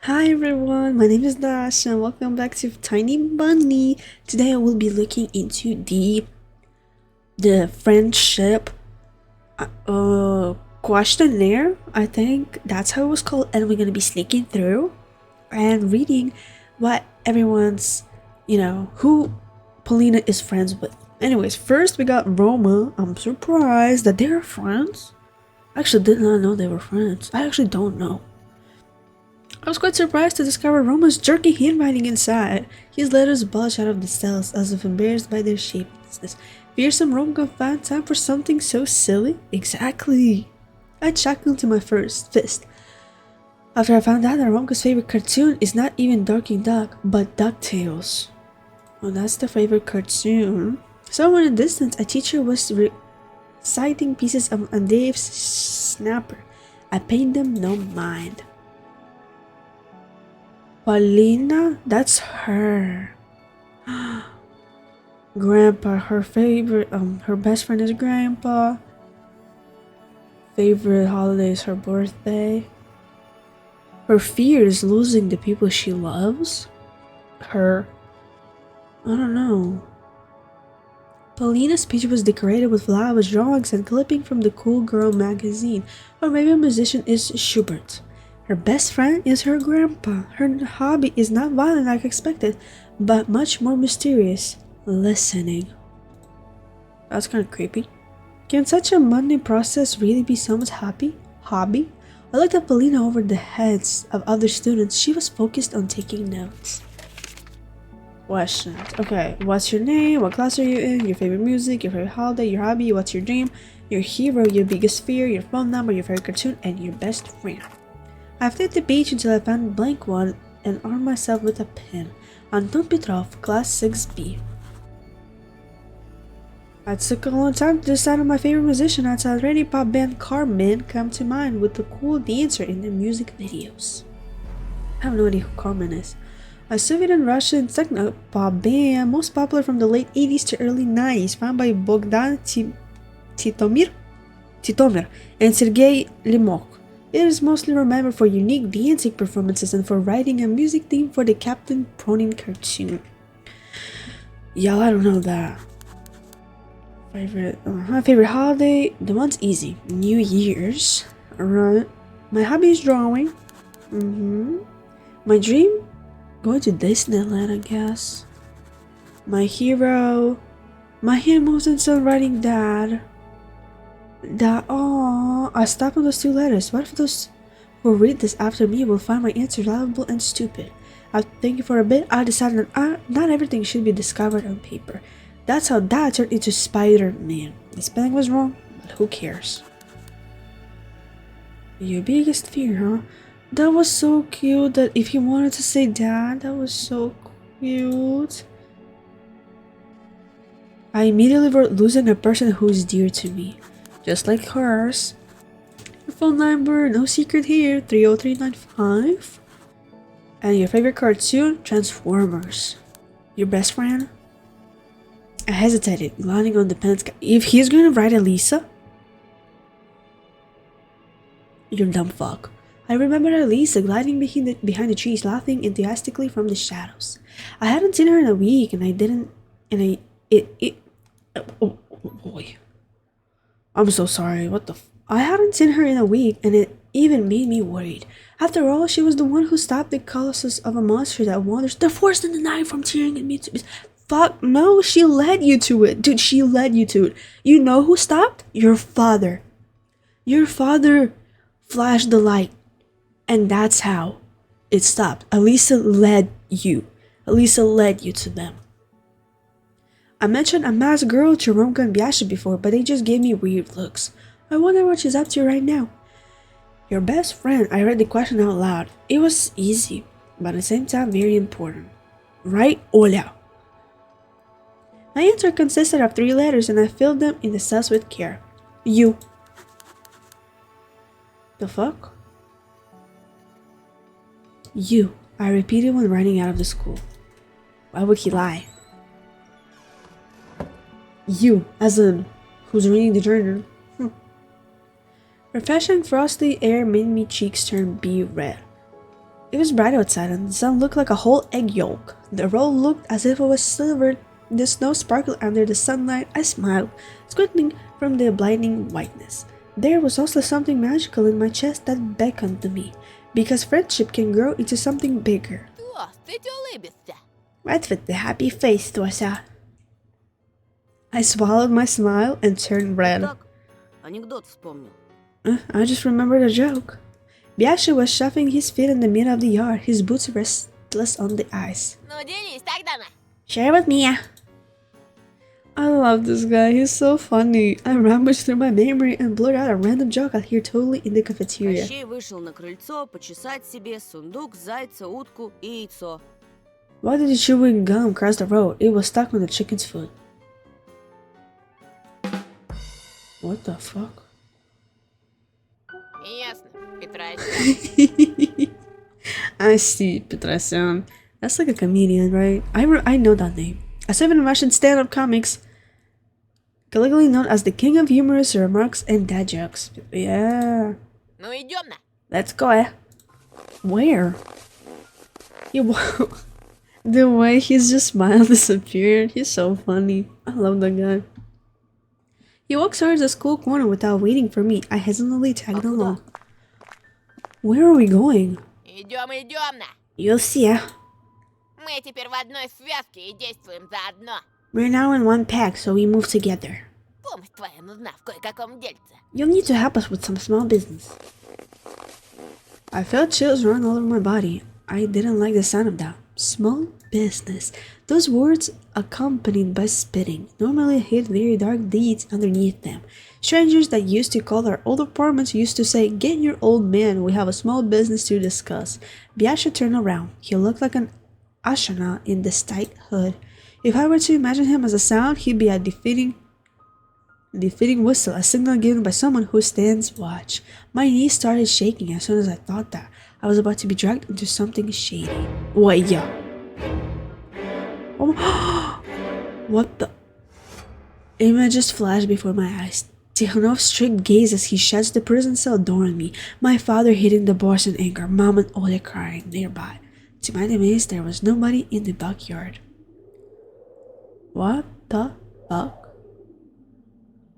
Hi everyone, my name is Dash and welcome back to Tiny Bunny. Today I will be looking into the friendship questionnaire. I think that's how it was called, and we're gonna be sneaking through and reading what everyone's, who Paulina is friends with. Anyways, first we got Roma. I'm surprised that they're friends. I actually did not know they were friends. I actually don't know. I was quite surprised to discover Roma's jerky handwriting inside. His letters bulged out of the cells as if embarrassed by their shapelessness. Fearsome Roma found time for something so silly? Exactly. I chuckled to my first fist. After I found out that Romka's favorite cartoon is not even Darkwing Duck, but DuckTales. Well, that's the favorite cartoon. Somewhere in the distance, a teacher was reciting pieces of Dave's Snapper. I paid them no mind. Paulina? That's her. Grandpa, her best friend is Grandpa. Favorite holiday is her birthday. Her fear is losing the people she loves. I don't know. Paulina's speech was decorated with flowers, drawings, and clipping from the Cool Girl magazine. Or maybe a musician is Schubert. Her best friend is her grandpa. Her hobby is not violent like expected, but much more mysterious. Listening. That's kind of creepy. Can such a mundane process really be someone's hobby? I looked at Paulina over the heads of other students. She was focused on taking notes. Questions. Okay, what's your name? What class are you in? Your favorite music? Your favorite holiday? Your hobby? What's your dream? Your hero? Your biggest fear? Your phone number? Your favorite cartoon? And your best friend. I flipped the page until I found a blank one and armed myself with a pen. Anton Petrov, Class 6B. I took a long time to decide on my favorite musician outside radio pop band Carmen come to mind with the cool dancer in the music videos. I have no idea who Carmen is. A Soviet and Russian techno pop band most popular from the late 80s to early 90s, found by Bogdan Titomir and Sergei Limok. It is mostly remembered for unique dancing performances and for writing a music theme for the Captain Pronin cartoon. Y'all, I don't know that. My favorite holiday? The one's easy. New Year's. Right. My hobby is drawing. My dream? Going to Disneyland, I guess. My hero? My hand moves and still writing dad. I stopped on those two letters. What if those who read this after me will find my answer valuable and stupid? After thinking for a bit, I decided that not everything should be discovered on paper. That's how Dad turned into Spider-Man. The spelling was wrong, but who cares? Your biggest fear, huh? That was so cute that if he wanted to say Dad, that was so cute. I immediately wrote losing a person who is dear to me. Just like hers. Your phone number, no secret here, 30395. And your favorite cartoon, Transformers. Your best friend? I hesitated, landing on the pen. If he's gonna write Elisa? You dumb fuck. I remembered Elisa gliding behind the trees, laughing enthusiastically from the shadows. I hadn't seen her in a week, and I didn't. And oh boy. I'm so sorry. What the? I hadn't seen her in a week, and it even made me worried. After all, she was the one who stopped the colossus of a monster that wanders the forest and the night from tearing at me to pieces. Fuck no, she led you to it. Dude, she led you to it. You know who stopped? Your father. Your father flashed the light. And that's how it stopped. Elisa led you. Elisa led you to them. I mentioned a masked girl to Romka and Biasha before, but they just gave me weird looks. I wonder what she's up to right now. Your best friend, I read the question out loud. It was easy, but at the same time very important. Right, Oля? My answer consisted of 3 letters and I filled them in the cells with care. You. The fuck? You, I repeated when running out of the school. Why would he lie? You, as in, who's reading the journal? Refreshing frosty air made me cheeks turn bee red. It was bright outside and the sun looked like a whole egg yolk. The road looked as if it was silvered. The snow sparkled under the sunlight. I smiled, squinting from the blinding whiteness. There was also something magical in my chest that beckoned to me, because friendship can grow into something bigger. Right with the happy face, Tosa. I swallowed my smile and turned red. I just remembered a joke. Biasha was shuffling his feet in the middle of the yard, his boots restless on the ice. Share with me. I love this guy, he's so funny. I rummaged through my memory and blurted out a random joke I'd hear totally in the cafeteria. Why did the chewing gum cross the road? It was stuck on the chicken's foot. What the fuck? I see, Petrosyan. That's like a comedian, right? I know that name. I saw it in Russian stand-up comics, colloquially known as the king of humorous remarks and dad jokes. Yeah. Let's go. Where? The way his just smile disappeared. He's so funny. I love that guy. He walks towards the school corner without waiting for me. I hesitantly tagged along. Where are we going? You'll see. We're now in one pack, so we move together. You'll need to help us with some small business. I felt chills run all over my body. I didn't like the sound of that. Small business. Those words accompanied by spitting normally hid very dark deeds underneath them. Strangers that used to call our old apartments used to say, "Get your old man, we have a small business to discuss." Biasha turned around. He looked like an Ashana in this tight hood. If I were to imagine him as a sound, he'd be a defeating whistle, a signal given by someone who stands watch. My knees started shaking as soon as I thought that. I was about to be dragged into something shady. Wait, yeah. Oh, what the? Images flashed before my eyes. Tikhonov's strict gaze as he shuts the prison cell door on me. My father hitting the bars in anger. Mom and Oda crying nearby. To my amaze, there was nobody in the backyard. What the fuck?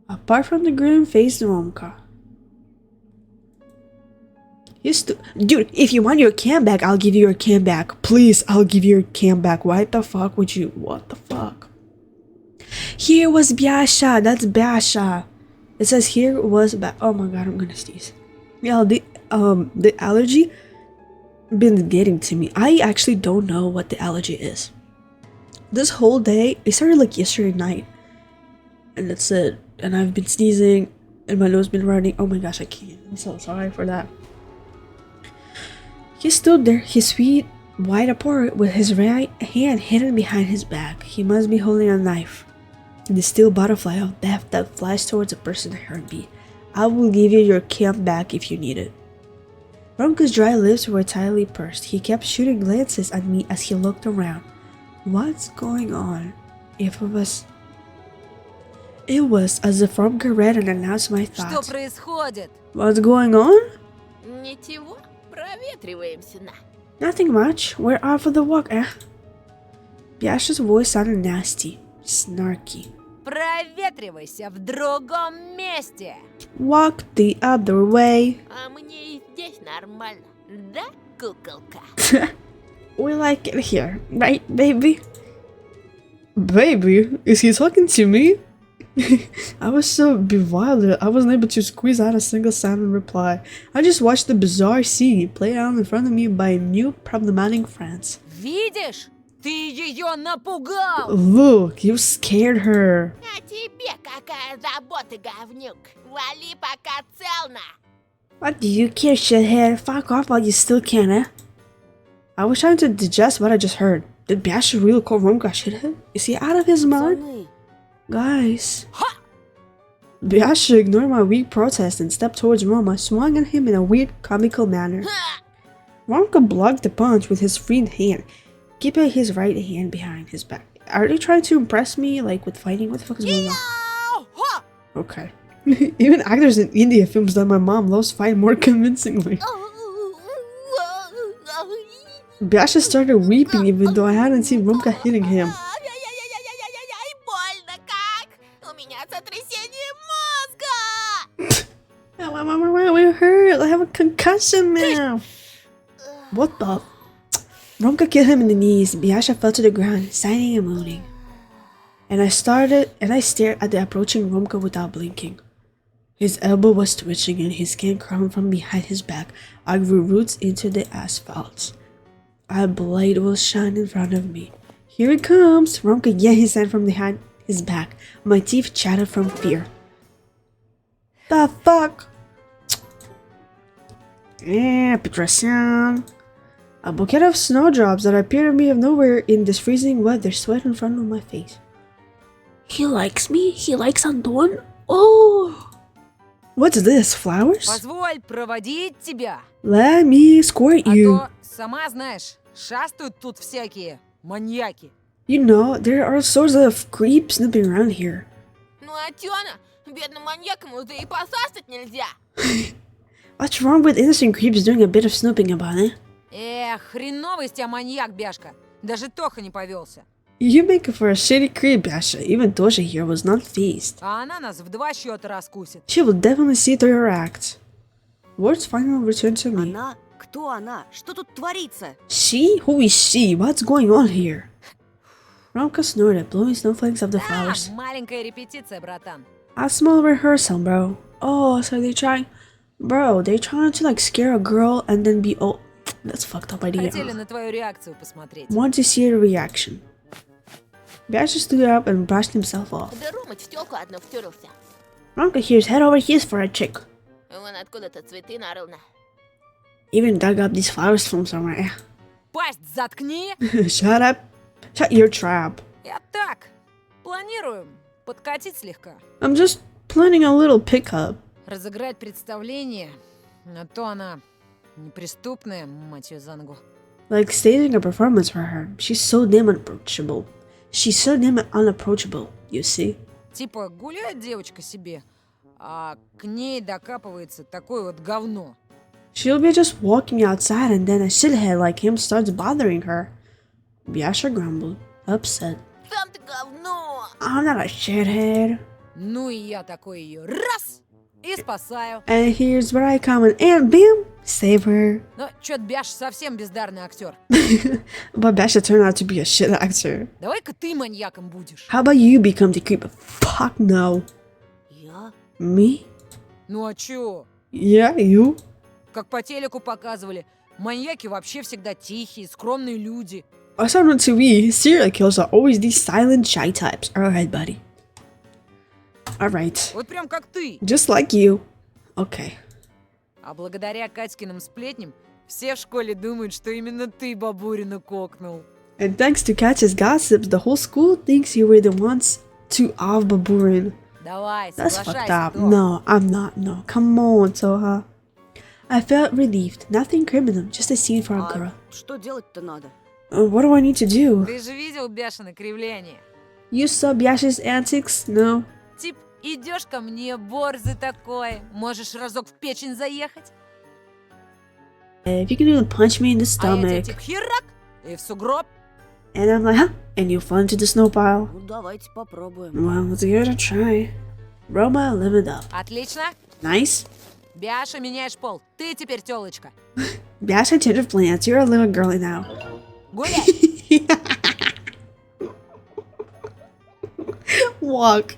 Apart from the grim-faced Romka. Dude, if you want your cam back, I'll give you your cam back. Please, I'll give you your cam back. Why the fuck would you? What the fuck? Here was Biasha. That's Biasha. It says here was oh my god, I'm gonna sneeze. Yeah, the allergy been getting to me. I actually don't know what the allergy is. This whole day, it started like yesterday night. And that's it. And I've been sneezing and my nose been running. Oh my gosh, I can't. I'm so sorry for that. He stood there, his feet wide apart, with his right hand hidden behind his back. He must be holding a knife. The steel butterfly of death that flies towards a person's heartbeat. I will give you your camp back if you need it. Romka's dry lips were tightly pursed. He kept shooting glances at me as he looked around. What's going on? It was as if Romka read and announced my thoughts. What's going on? Nothing much. We're out for the walk, eh? Biasha's voice sounded nasty, snarky. Проветривайся в другом месте. Walk the other way. Мне и здесь нормально, да, куколка? We like it here, right, baby? Baby? Is he talking to me? I was so bewildered, I wasn't able to squeeze out a single sound in reply. I just watched the bizarre scene played out in front of me by new problematic friends. Видишь? Ты ее напугал! Look, you scared her. А тебе какая забота, говнюк? Вали пока целно! What do you care, shithead? Fuck off while you still can, eh? I was trying to digest what I just heard. Did Biasha really call Romka shithead? Is he out of his mind? Guys. Biasha ignored my weak protest and stepped towards Roma, swung at him in a weird, comical manner. Romka blocked the punch with his freed hand, keeping his right hand behind his back. Are they trying to impress me, like, with fighting? What the fuck is going on? Okay. Even actors in India films that my mom loves fight more convincingly. Biasha started weeping even though I hadn't seen Romka hitting him. Ай-яй-яй-яй-яй-яй-яй, больно как! У меня сотрясение мозга! We're hurt. I have a concussion now. What the? Romka kicked him in the knees. Biasha fell to the ground, sighing and moaning. And I stared at the approaching Romka without blinking. His elbow was twitching and his skin crawled from behind his back. I grew roots into the asphalt. A blade will shine in front of me. Here it comes! Romka yanked his hand from behind his back. My teeth chattered from fear. The fuck? Petrosian. A bouquet of snowdrops that appeared to me of nowhere in this freezing weather sweat in front of my face. He likes me? He likes Anton? Oh! What's this? Flowers? Позволь проводить тебя. Let me escort А you. то, сама знаешь, шастают тут всякие маньяки. You know, there are all sorts of creeps snooping around here. Ну, Атёна, бедным маньякам уже и посасать нельзя. What's wrong with innocent creeps doing a bit of snooping about it? Хреновый из тебя маньяк, Бяшка. Даже Тоха не повелся. You make it for a shitty creep, Biasha. Even Tosha here was not phased. А она нас в 2 счета раскусит. She will definitely see through your act. Words finally returned to me. Она? Кто она? Что тут творится? She? Who is she? What's going on here? Romka snorted, blowing snowflakes off the Да, flowers. маленькая репетиция, братан. A small rehearsal, bro. Oh, so they're trying... Bro, they're trying to like scare a girl and then be... Oh, that's fucked up idea. Хотели на твою реакцию посмотреть. Want to see a reaction. Biasha stood up and brushed himself off. Да Румыч в тёлку одну втюрился. Romka here's head over heels for a chick. Вон откуда-то цветы нарыл. Even dug up these flowers from somewhere. Пасть заткни! Shut up. Shut your trap. Я так. Планируем подкатить слегка. I'm just planning a little pickup. Разыграть представление. А то она неприступная, мать её за ногу. Like staging a performance for her. She's so damn unapproachable. She's so damn unapproachable, you see? Типа гуляет девочка себе, а к ней докапывается такое вот говно. She'll be just walking outside and then a shithead like him starts bothering her. Biasha grumbled, upset. Сам ты говно! I'm not a shithead. Ну и я такой её раз и спасаю. And here's where I come in and bam! Save her. Но чё-то Бяш совсем бездарный актер. But Biasha turned out to be a shit actor. Давай-ка ты маньяком будешь. How about you become the creep? Fuck no. Я? Me? Ну а чё? Yeah, you? Как по телеку показывали, маньяки вообще всегда тихие, скромные люди. Особенно to me, serial killers are always these silent, shy types. Alright, buddy. Alright. Вот прям как ты. Just like you. Okay. А благодаря Катькиным сплетням все в школе думают, что именно ты бабурину кокнул. And thanks to Katya's gossips, the whole school thinks you were the ones to off Baburin. Давай, That's fucked соглашайся, up. Тох. No, I'm not. No. Come on, Toha. I felt relieved. Nothing criminal, just a scene for a А girl. что делать-то надо? What do I need to do? Ты же видел Бяшино кривляние? You saw Biasha's antics? No. Тип, идешь ко мне, борзый такой, можешь разок в печень заехать, If you can even punch me in the а я тебе stomach. тип херак и в сугроб. And I'm like, huh? And you fall into the snow pile. Ну, давайте попробуем. Well, let's give it a try. Roma leveled up. Отлично. Nice. Бяша, меняешь пол. Ты теперь тёлочка. Biasha change of plans. You're a little girly now. Гуляй. Walk.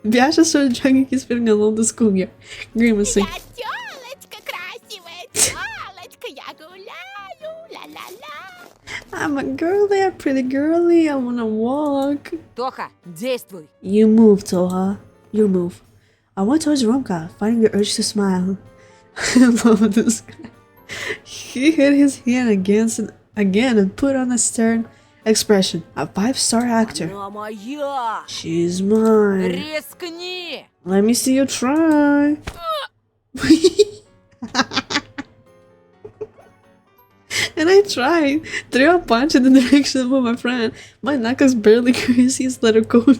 Biasha started dragging his finger along the schoolyard, grimacing. Я тёлочка красивая, тёлочка, я гуляю, ла-ла-ла. I'm a girly, a pretty girly. I wanna walk. Тоха, действуй. You move, Toha. You move. I went towards Romka, finding the urge to smile. I love this guy. He hit his hand again and put on a stern expression. A 5-star actor. Она моя! She's mine. Рискни. Let me see you try. And I tried. Threw a punch in the direction of my friend. My knuckles barely grazed his leather coat,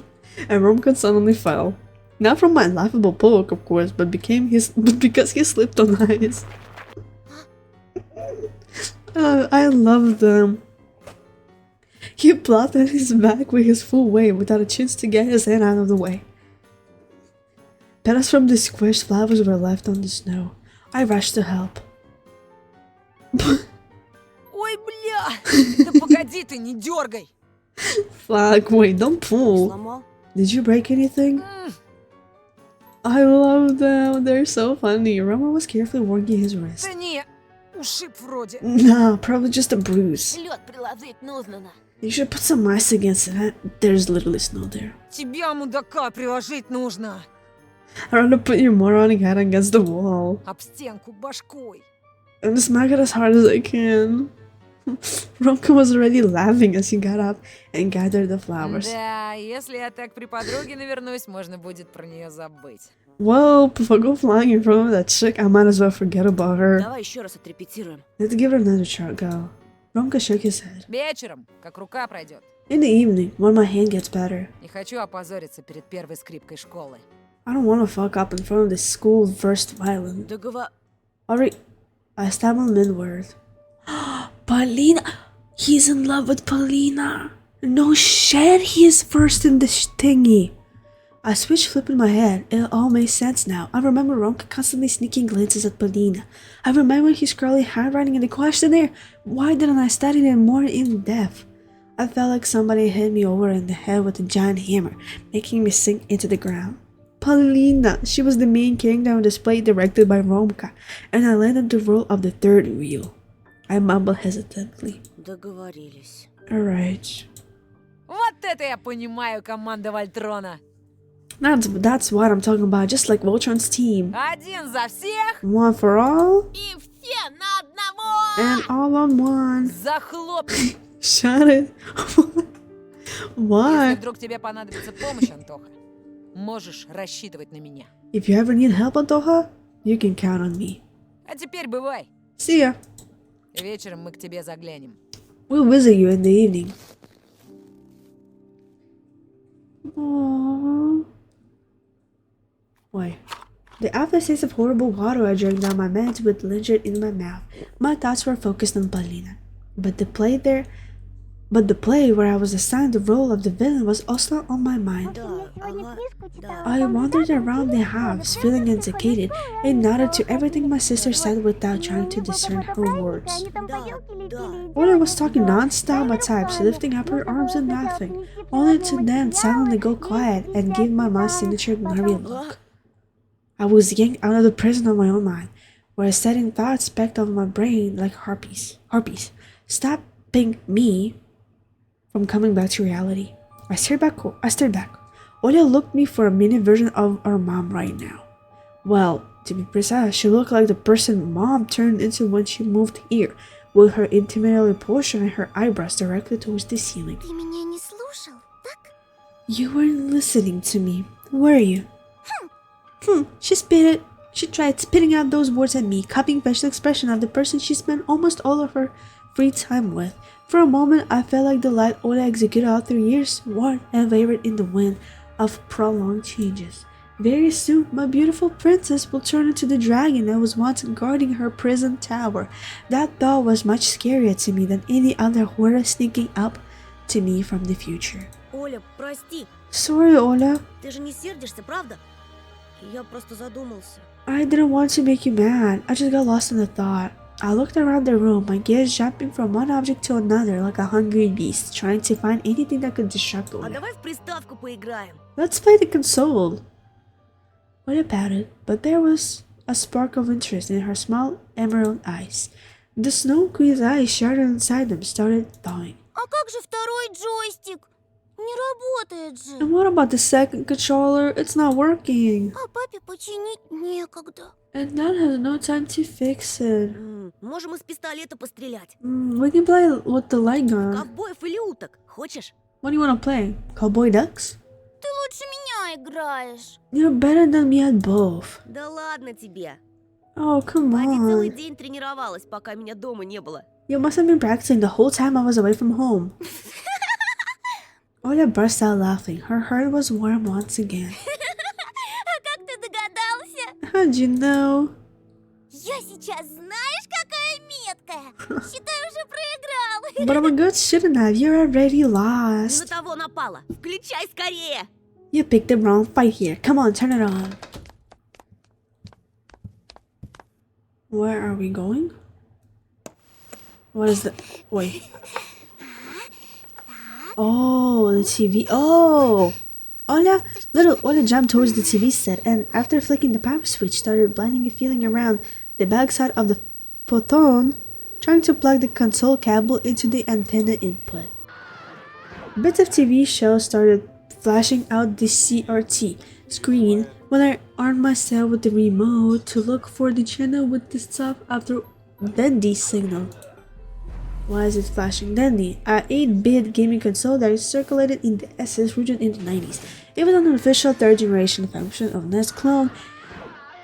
and Romka suddenly fell. Not from my laughable poke, of course, but because he slipped on ice. I love them. He plopped on his back with his full weight without a chance to get his hand out of the way. Petals from the squished flowers were left on the snow. I rushed to help. Ой, бля! Да погоди ты, не дергай! Fuck, wait, don't pull. Сломал? Did you break anything? I love them. They're so funny. Roma was carefully working his wrist. Да не, ушиб вроде. Nah, probably just a bruise. Лед приложить нужно. You should put some ice against it. There's literally snow there. Тебя, мудака, приложить нужно. I'd rather put your moronic head against the wall Об стенку башкой. and smack it as hard as I can. Romka was already laughing as he got up and gathered the flowers. Да, если я так при подруге навернусь, можно будет про нее забыть. Well, if I go flying in front of that chick, I might as well forget about her. Давай еще раз отрепетируем. Let's give her another shot, go. Romka shook his head. Вечером, как рука пройдет. In the evening, when my hand gets better. Не хочу опозориться перед первой скрипкой школы. I don't want to fuck up in front of the school first violin. Договор... Alright, I stammered mid-word. Paulina! He's in love with Paulina! No shit, he is first in this thingy! I switched, flipping my head. It all made sense now. I remember Ronka constantly sneaking glances at Paulina. I remember his scrawly handwriting in the questionnaire. Why didn't I study it more in depth? I felt like somebody hit me over in the head with a giant hammer, making me sink into the ground. Paulina, she was the main character on display directed by Romka, and I landed the role of the third wheel. I mumbled hesitantly. Договорились. Alright. Вот это я понимаю, команда Вольтрона. That's what I'm talking about, just like Voltron's team. Один за всех, One for all, И все на одного! and all on one. захлопни. Shut it. Если Why? вдруг тебе понадобится помощь, Антоха, можешь рассчитывать на меня. If you ever need help, Antoha, you can count on me. А теперь бывай. See ya. Вечером мы к тебе заглянем. We'll visit you in the evening. Aww. Why? The aftertaste of horrible water I drank down my meds with lingered in my mouth. My thoughts were focused on Paulina. But the play where I was assigned the role of the villain was also on my mind. Да, ага, да. I wandered around the house, feeling intoxicated, and nodded to everything my sister said without trying to discern her words. Да, да. Ola was talking non-stop at times, lifting up her arms and laughing, only to then suddenly go quiet and give my mom's signature Maria look. I was yanked out of the prison of my own mind, where a setting thoughts pecked over my brain like harpies, stopping me from coming back to reality. I stared back. Ola looked me for a mini version of our mom right now. Well, to be precise, she looked like the person mom turned into when she moved here, with her intimidating posture and her eyebrows directly towards the ceiling. Ты меня не слушал, так? You weren't listening to me, were you? She tried spitting out those words at me, copying facial expression of the person she spent almost all of her free time with. For a moment, I felt like the light Oda executed all through years, worn and wavered in the wind of prolonged changes. Very soon, my beautiful princess will turn into the dragon that was once guarding her prison tower. That thought was much scarier to me than any other horror sneaking up to me from the future. Оля, прости. Sorry, Ola. Ты же не сердишься, правда? Я просто задумался. I didn't want to make you mad. I just got lost in the thought. I looked around the room, my gaze jumping from one object to another like a hungry beast, trying to find anything that could distract А Ola. давай в приставку поиграем. Let's play the console. Ola pouted, but there was a spark of interest in her small emerald eyes. The snow queen's eyes shattered inside them started thawing. А как же второй джойстик? Не работает же. And what about the second controller? It's not working. А папе починить некогда. And Dad has no time to fix it. Можем из пистолета пострелять. We can play with the light gun. Ковбоев или уток. Хочешь? What do you want to play? Cowboy Ducks? Ты лучше меня играешь. You're better than me at both. Да ладно тебе. Oh, come Вади целый on. день тренировалась, пока меня дома не было. You must have been practicing the whole time I was away from home. Ola burst out laughing. Her heart was warm once again. А как ты догадался? How'd you know? Я сейчас знаешь, какая метка? маленькая. Считай, уже проиграл. But I'm a good student now. You're already Не на lost. того напала. Включай скорее. You picked the wrong fight here. Come on, turn it on. Where are we going? What is the... Wait. Oh, the TV. Oh! Ola, little Ola jumped towards the TV set and after flicking the power switch started blindly feeling around the backside of the futon, trying to plug the console cable into the antenna input. Bits of TV shows started flashing out the CRT screen when I armed myself with the remote to look for the channel with the stuff after Dendy signal. Why is it flashing Dendy? An 8-bit gaming console that is circulated in the SS region in the 90s. It was an official third generation function of NES clone.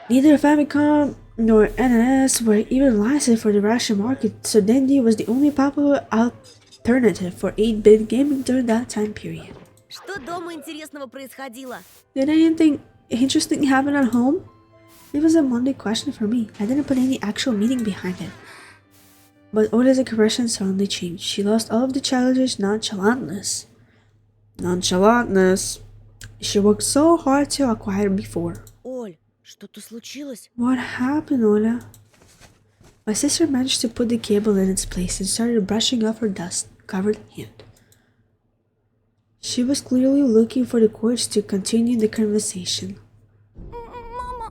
Neither Famicom nor NES were even licensed for the Russian market, so Dendy was the only popular alternative for 8-bit gaming during that time period. Что дома интересного происходило? Did anything interesting happen at home? It was a Monday question for me. I didn't put any actual meaning behind it. But Ola's expression suddenly changed. She lost all of the childish nonchalantness. Nonchalantness. She worked so hard to acquire before. Оль, что-то случилось? What happened, Ola? My sister managed to put the cable in its place and started brushing off her dust-covered hand. She was clearly looking for the cords to continue the conversation. Мама.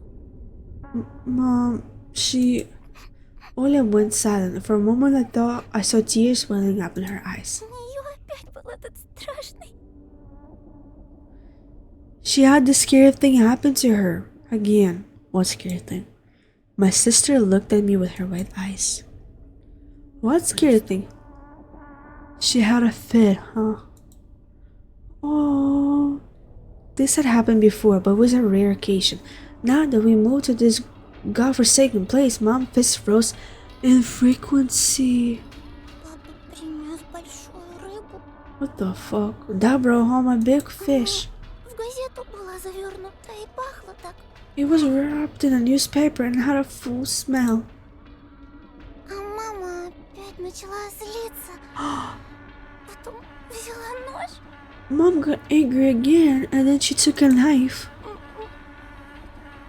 Mom, she... Ola went silent. For a moment I thought I saw tears welling up in her eyes. У нее опять был этот страшный. She had the scary thing happen to her. Again. What scary thing? My sister looked at me with her wide eyes. What scary thing? She had a fit, huh? Oh, this had happened before, but it was a rare occasion. Now that we moved to this godforsaken place, Mom's fists rose in frequency. Папа принес большую рыбу. What the fuck? Dad brought home a big fish. В газету была завернута и пахло так. It was wrapped in a newspaper and had a full smell. А мама опять начала злиться. Потом взяла нож. Mom got angry again and then she took a knife.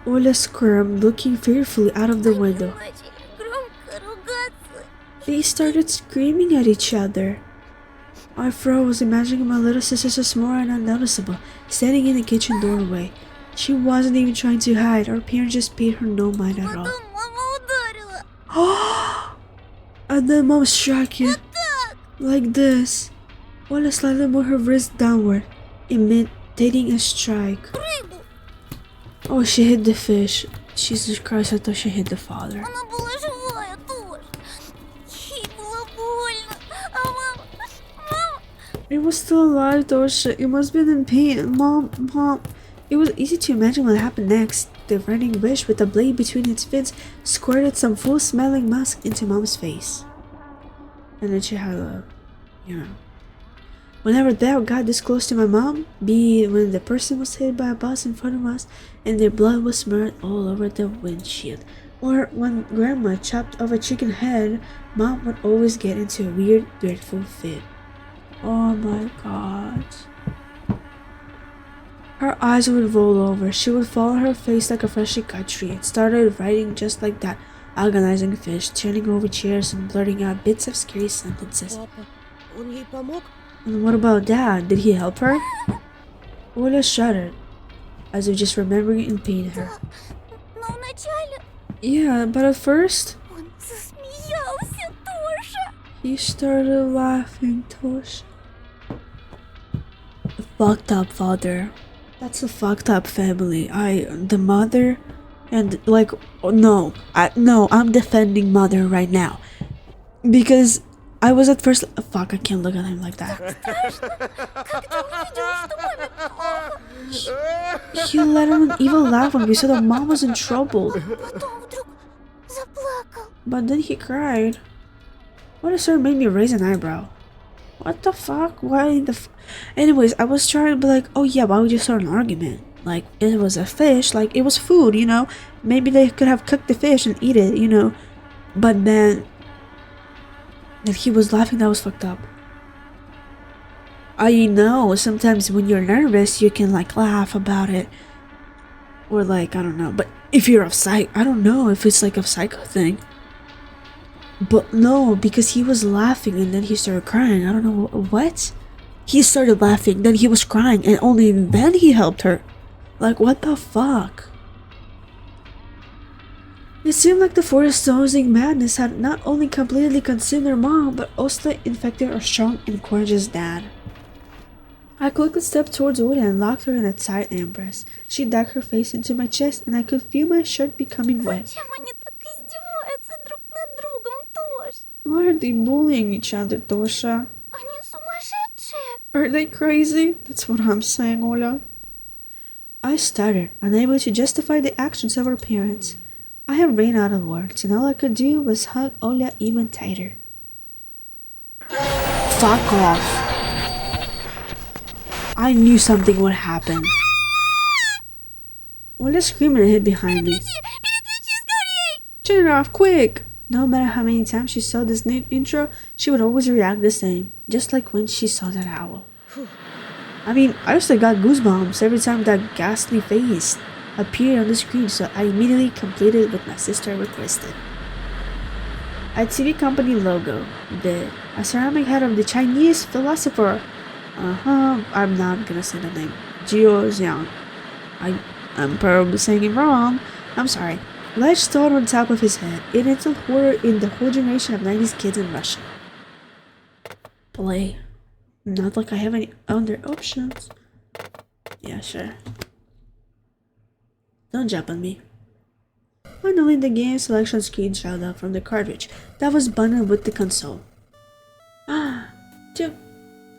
Ola squirmed, looking fearfully out of the window. Начали громко ругаться. They started screaming at each other. I froze, imagining my little sister so small and unnoticeable, standing in the kitchen doorway. She wasn't even trying to hide. Her parents just paid her no mind at all. Потом мама ударила. And then Mom struck it. Like this. Ola slightly moved her wrist downward, imitating a strike. Рыбу. Oh, she hit the fish. Jesus Christ, I thought she hit the father. Она была живая тоже. Ей было больно. А мама... It was still alive, Tosha. It must have been in pain. Mom. It was easy to imagine what happened next. The running fish with a blade between its fins squirted some foul-smelling musk into Mom's face. And then she had a, Whenever that got this close to my mom, be it when the person was hit by a bus in front of us and their blood was smeared all over the windshield, or when Grandma chopped off a chicken head, Mom would always get into a weird, dreadful fit. Oh my god. Her eyes would roll over. She would fall on her face like a freshly cut tree and started writing just like that agonizing fish, turning over chairs and blurting out bits of scary sentences. Папа, он ей помог? And what about Dad? Did he help her? Ola shuddered, as if just remembering it pained her. Но вначале Yeah, but at first, он засмеялся тоже. he started laughing, Tosh. A fucked up father. That's a fucked up family. The mother, and like, no, I'm defending mother right now. Because I was at first, fuck, I can't look at him like that. Когда увидел, что маме плохо. He let out an evil laugh when we saw that Mom was in trouble. Потом вдруг заплакал. But then he cried. What a sir made me raise an eyebrow. What the fuck? Why the Anyways, I was trying to be like, oh yeah, why would you start an argument? Like, it was a fish, like, it was food, Maybe they could have cooked the fish and eat it, But then, That he was laughing, that was fucked up. I know sometimes when you're nervous, you can like laugh about it. Or like, I don't know. But if you're I don't know if it's like a psycho thing. But no, because he was laughing and then he started crying. I don't know what. He started laughing, then he was crying, and only then he helped her. Like, what the fuck? It seemed like the forest oozing madness had not only completely consumed her mom, but also infected her strong and courageous dad. I quickly stepped towards Oda and locked her in a tight embrace. She dug her face into my chest, and I could feel my shirt becoming wet. Зачем они так издеваются друг над другом, Тош? Why are they bullying each other, Tosha? Они сумасшедшие. Are they crazy? That's what I'm saying, Ola. I stuttered, unable to justify the actions of her parents. I had ran out of words, and all I could do was hug Ola even tighter. Fuck off. I knew something would happen. Ola screamed and hid behind me. Переключи скорей! Turn it off, quick! No matter how many times she saw this intro, she would always react the same, just like when she saw that owl. I mean, I still got goosebumps every time that ghastly face appeared on the screen, so I immediately completed what my sister requested. A TV company logo, a ceramic head of the Chinese philosopher, I'm not gonna say the name, Jiao Zhang. I'm probably saying it wrong, I'm sorry. Ledge stood on top of his head. It instilled horror in the whole generation of 90s kids in Russia. Play. Not like I have any other options. Yeah, sure. Don't jump on me. Finally, the game selection screen showed up from the cartridge that was bundled with the console.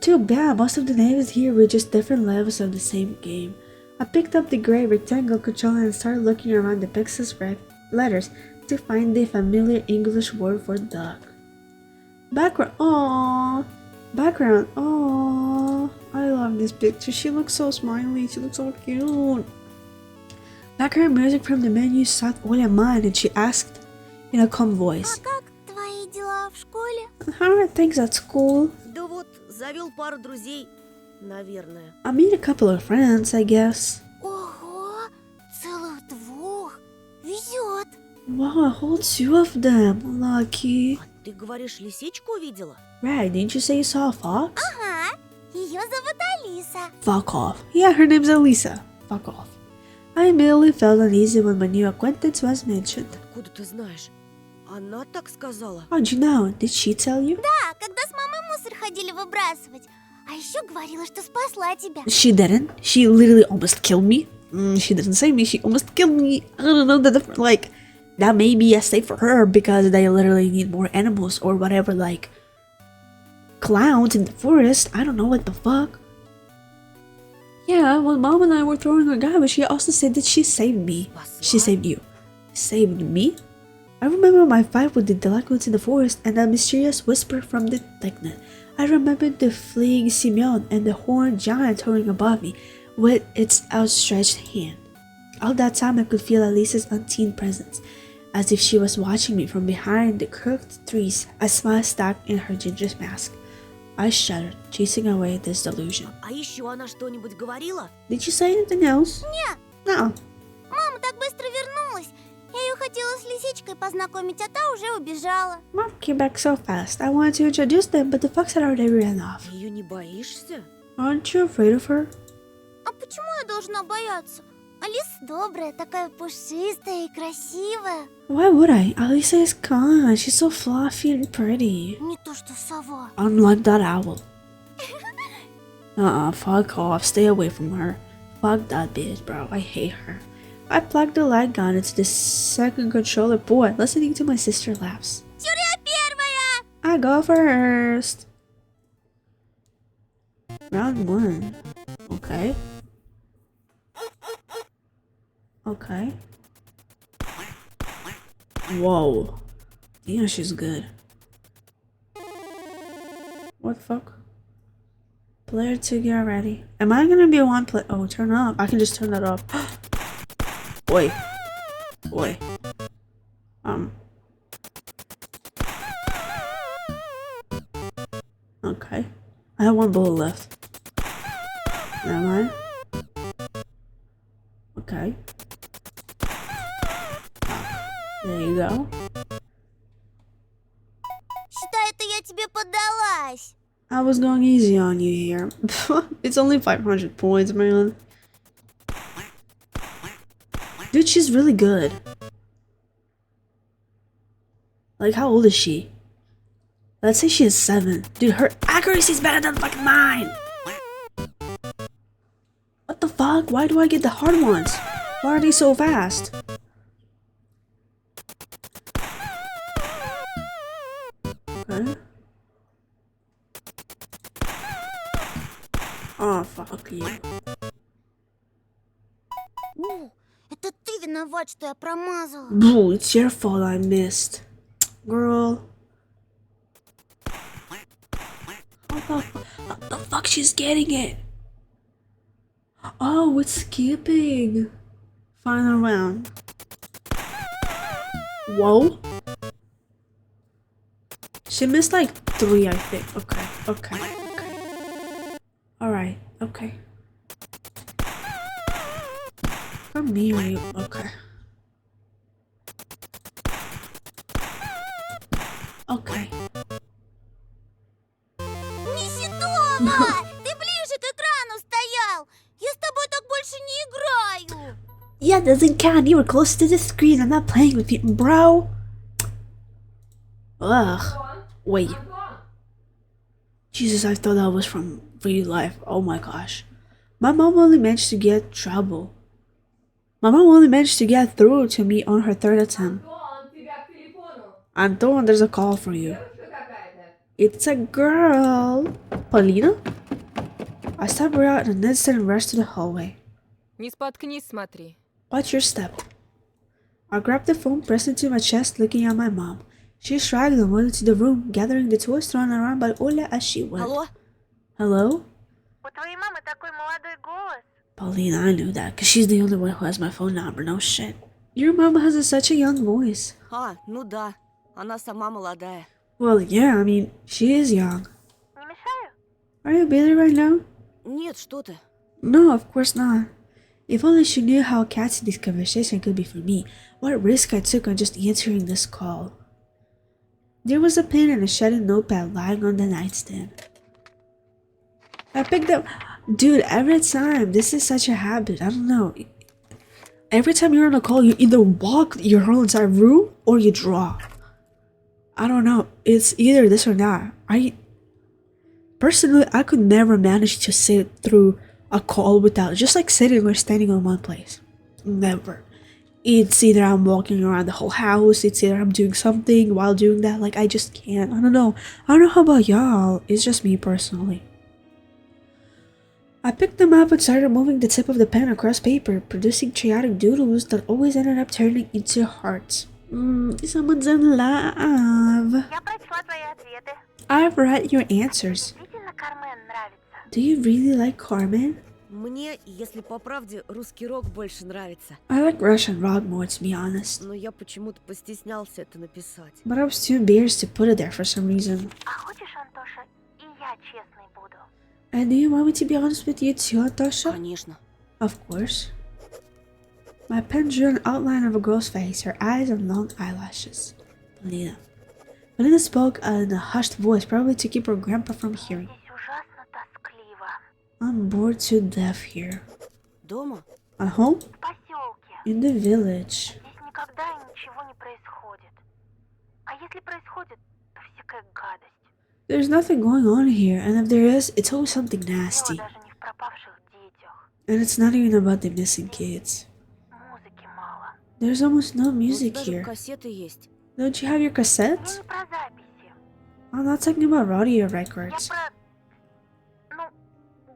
Too bad, most of the names here were just different levels of the same game. I picked up the gray rectangle controller and started looking around the pixels letters to find the familiar English word for duck. Background, aww. I love this picture. She looks so smiley. She looks so cute. Background music from the menu sought Ola mind, and she asked in a calm voice. А как твои дела в школе? How are things at school? Да вот, завел пару друзей, наверное. I made a couple of friends, I guess. Ого, целых двух. Везет. Wow, a whole two of them. Lucky. Ты говоришь, лисичку увидела? Right, didn't you say you saw a fox? Ага, ее зовут Алиса. Fuck off. Yeah, her name's Elisa. Fuck off. I immediately felt uneasy when my new acquaintance was mentioned. Откуда ты знаешь? Она так сказала. How'd you know? Did she tell you? Да, когда с мамой мусор ходили выбрасывать. А еще говорила, что спасла тебя. She didn't. She literally almost killed me. She didn't say me. She almost killed me. I don't know that may be a save for her because they literally need more animals or whatever, like clowns in the forest. I don't know what the fuck. Yeah, well, Mom and I were throwing her garbage. She also said that she saved me. She saved you. Saved me? I remember my fight with the delinquents in the forest and that mysterious whisper from the technet. I remembered the fleeing Simeon and the horned giant hovering above me with its outstretched hand. All that time I could feel Alisa's unseen presence, as if she was watching me from behind the crooked trees, a smile stuck in her ginger mask. I shuddered, chasing away this delusion. А еще она что-нибудь говорила? Did you say anything else? Нет, No. мама так быстро вернулась. Я ее хотела с лисичкой познакомить, а та уже убежала. Mom came back so fast. I wanted to introduce them, but the fox had already ran off. Ты ее не боишься? Aren't you afraid of her? А почему я должна бояться? Алиса добрая, такая пушистая и красивая. Why would I? Alisa is kind. She's so fluffy and pretty. Не то что сова. Unlike that owl. Fuck off. Stay away from her. Fuck that bitch, bro. I hate her. I plugged the light gun into the second controller port, listening to my sister laughs. Тюря первая! I go first. Round 1. Okay. Okay. Whoa. Yeah, she's good. What the fuck? Player 2, get ready. Am I gonna be one play? Oh, turn up. I can just turn that off. Wait. Wait. Okay. I have one bullet left. Never mind. Okay. There you go. Считай, это я тебе поддалась. I was going easy on you here. It's only 500 points, man. Dude, she's really good. Like, how old is she? Let's say she is 7. Dude, her accuracy is better than fucking mine. What the fuck? Why do I get the hard ones? Why are they so fast? Okay. Oh, fuck you. О, это ты виноват, что я промазала. Boo, it's your fault I missed. Girl. How the fuck she's getting it? Oh, it's skipping. Final round. Whoa. She missed like 3, I think. Okay. Alright, okay. Come near you. Okay. Okay. Неситова! Ты ближе к экрану стоял! Я с тобой так больше не играю! Yeah, doesn't count. You were close to the screen. I'm not playing with you, bro. Ugh. Wait. Jesus, I thought that was from real life. Oh my gosh. My mom only managed to get trouble. My mom only managed to get through to me on her 3rd attempt. Anton, there's a call for you. It's a girl. Paulina? I stepped her out in an instant and rushed to the hallway. Не споткнись, смотри. Watch your step. I grabbed the phone, pressed it to my chest, looking at my mom. She shrugged and went into the room, gathering the toys thrown around by Ola as she went. Алло? Hello? У твоей мамы такой молодой голос. Paulina, I knew that, because she's the only one who has my phone number, no shit. Your mom has such a young voice. А, ну да. Она сама молодая. Well, yeah, I mean, she is young. Не мешаю? Are you busy right now? Нет, что ты. No, of course not. If only she knew how catchy this conversation could be for me, what risk I took on just answering this call. There was a pen and a shaded notepad lying on the nightstand. I picked up. Dude, every time, this is such a habit, I don't know. Every time you're on a call, you either walk your whole entire room or you draw. I don't know, it's either this or that. Personally, I could never manage to sit through a call without just like sitting or standing on one place. Never. It's either I'm walking around the whole house, it's either I'm doing something while doing that. Like, I just can't. I don't know how about y'all. It's just me personally. I picked them up and started moving the tip of the pen across paper, producing chaotic doodles that always ended up turning into hearts. Someone's in love. Я прочла твои ответы. I've read your answers. Действительно, Кармен нравится. Do you really like Carmen? Мне, если по правде, русский рок больше нравится. I like Russian rock more, to be honest. Но я почему-то постеснялся это написать. But I was too embarrassed to put it there for some reason. А хочешь, Антоша, и я честной буду? And do you want me to be honest with you too, Natasha? Конечно. Of course. My pen drew an outline of a girl's face, her eyes and long eyelashes. Polina. Polina spoke in a hushed voice, probably to keep her grandpa from hearing. Здесь ужасно тоскливо. I'm bored to death here. Дома? At home? В поселке. In the village. Здесь никогда ничего не происходит. А если происходит, то всякая гадость. There's nothing going on here, and if there is, it's always something Дело nasty. даже не в пропавших детях. And it's not even about the missing kids. Музыки мало. There's almost no У music тебя же here. кассеты есть. Don't you have your Я cassettes? не про записи. I'm not talking about audio Я records. про... Ну,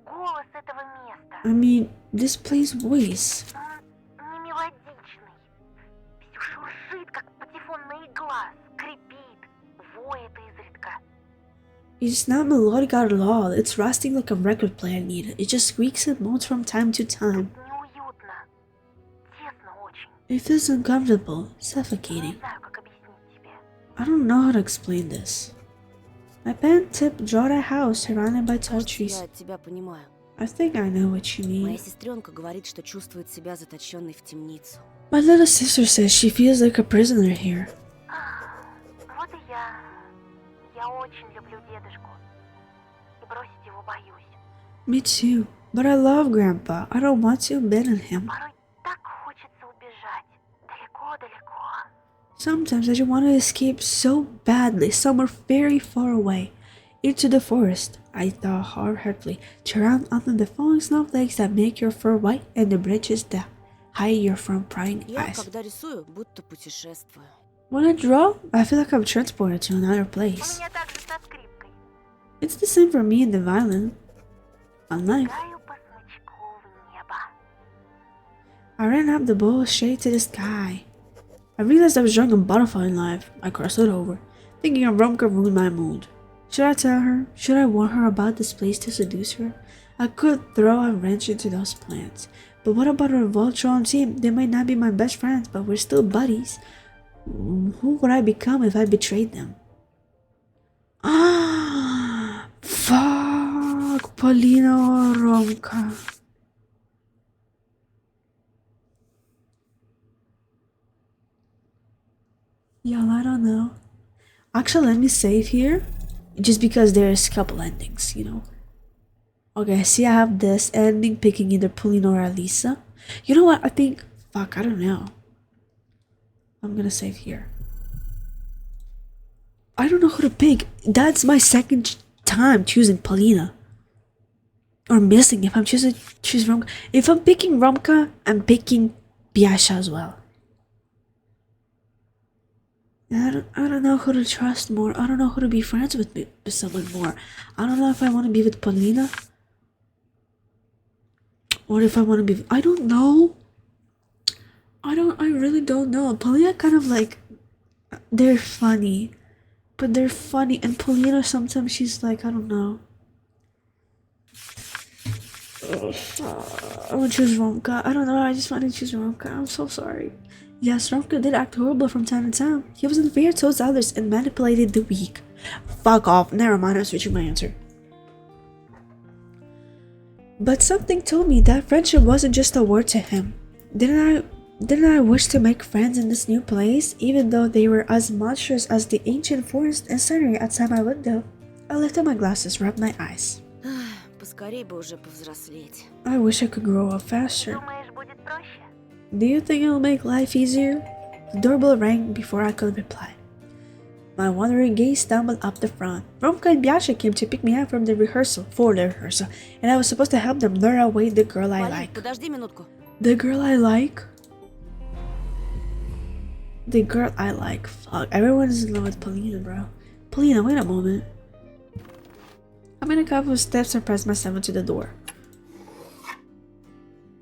голос этого места. I mean, this place voice. Он не мелодичный. Все шуршит, как патефонная игла, скрипит, воет изредка. It's not melodic at all. It's rusting like a record player need. It just squeaks and moans from time to time. Неуютно. Тесно очень. It feels uncomfortable, suffocating. Не знаю, как объяснить тебе. I don't know how to explain this. My pen tip drawed a house surrounded by tall Кажется, trees. я тебя понимаю. I think I know what you Моя mean. сестренка говорит, что чувствует себя заточенной в темницу. My little sister says she feels like a prisoner here. Вот и я. Я очень люблю дедушку. И бросить его боюсь. Me too. But I love Grandpa. I don't want to abandon him. Порой так хочется убежать. Далеко-далеко. Sometimes I just want to escape so badly, somewhere very far away. Into the forest, I thought hard-heartedly, to run under the falling snowflakes that make your fur white and the branches that hide your from prying Я, eyes. когда рисую, будто путешествую. When I draw, I feel like I'm transported to another У place. меня так же со скрипкой. It's the same for me in the violin. On life, Гаю по смычку в небо. I ran up the bowl straight to the sky. I realized I was drawing a butterfly in life. I crossed it over, thinking a rum could ruin my mood. Should I tell her? Should I warn her about this place to seduce her? I could throw a wrench into those plans. But what about a Voltron team? They might not be my best friends, but we're still buddies. Who would I become if I betrayed them? Ah, fuck, Polina or Romka. Y'all, I don't know. Actually, let me save here. Just because there's a couple endings, you know. Okay, see I have this ending picking either Polina or Alisa. You know what? I think... Fuck, I don't know. I'm gonna save here. I don't know who to pick. That's my second time choosing Polina. Or missing if I'm choose Romka. If I'm picking Romka, I'm picking Biasha as well. I don't know who to trust more. I don't know who to be friends with someone more. I don't know if I want to be with Polina. Or if I want to be... I don't know. I really don't know. Polina kind of like... They're funny. But they're funny. And Polina sometimes she's like, I don't know. I would choose Romka. I don't know. I just want to choose Romka. I'm so sorry. Yes, Romka did act horrible from time to time. He was unfair towards others and manipulated the weak. Fuck off. Never mind, I'm switching my answer. But something told me that friendship wasn't just a word to him. Didn't I wish to make friends in this new place, even though they were as monstrous as the ancient forest and scenery outside my window? I lifted my glasses, rubbed my eyes. Поскорей бы уже повзрослеть. I wish I could grow up faster. Думаешь, будет проще? Do you think it'll make life easier? The doorbell rang before I could reply. My wandering gaze stumbled up the front. Romka and Biasha came to pick me up for the rehearsal, and I was supposed to help them lure away the girl I Полин, like. подожди минутку. The girl I like? The girl I like. Fuck, everyone's in love with Polina, bro. Polina, wait a moment. I made a couple of steps and pressed myself into the door.